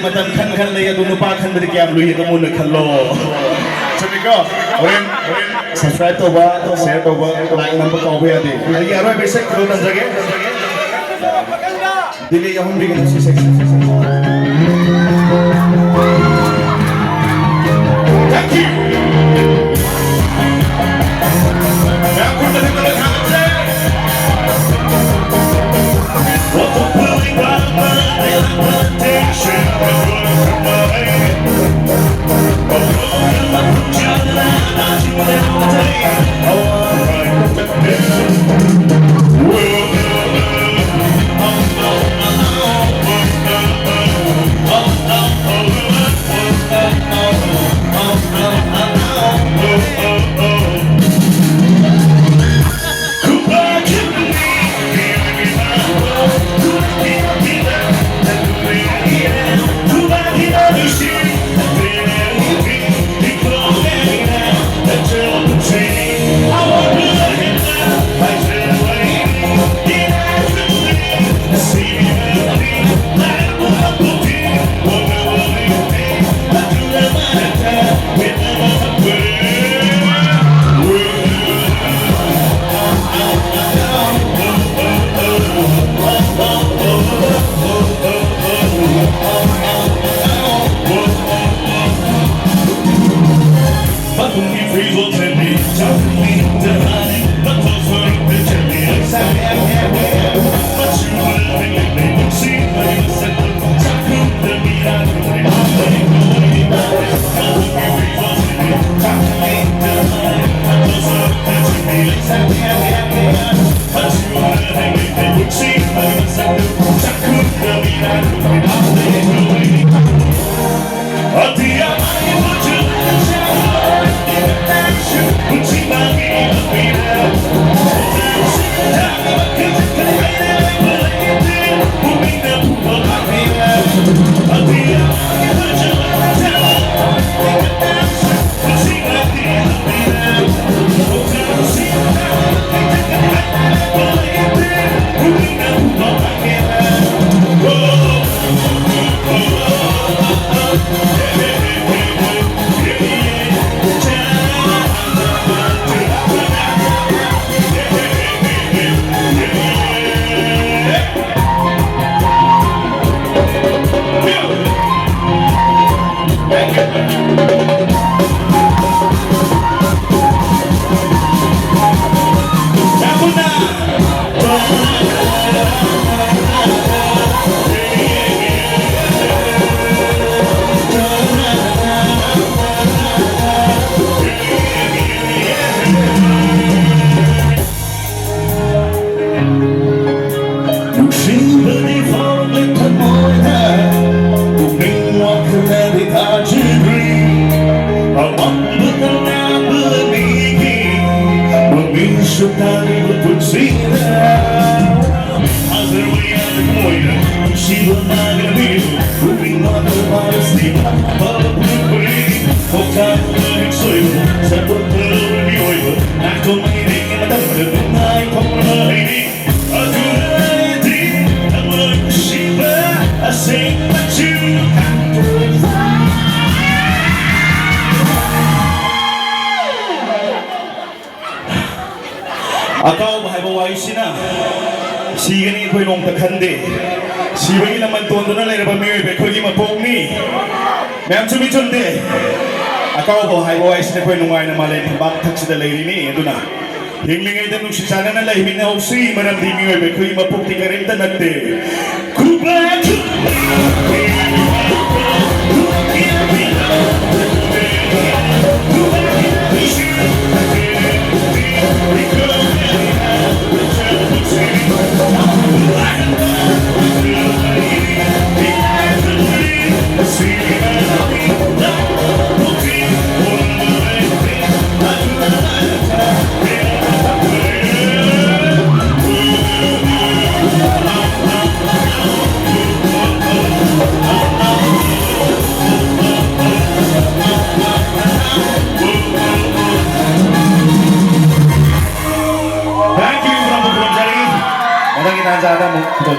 Matan kan lagi tu nupa kan beri kiam lui kamu nak kalau. Jadi kau, orang subscribe tu bah, share tu bah, like nampak kau boleh ada. Lagi arwah besok kalau nak jaga. Dili yang hum dengan sisi. Thank you. Aku dah dengar kamu saya. Waktu paling lama dalam attention. Akau bahai bawai sina, sigani kau nong terkande, siwangi laman tuan tuan lagi dapat miwi bekoi mapong ni, macam cumi conde, akau bahai bawai sina kau nongai nama lain bak tak sudah lagi ni, itu na, hinglingai dan nusi sana na lahi mina usi, mana di miwi bekoi mapong tiga rinta nade, kubah. ꯅꯥꯖꯥꯗ ꯑꯃꯨꯛ ꯈꯨꯗꯣꯜ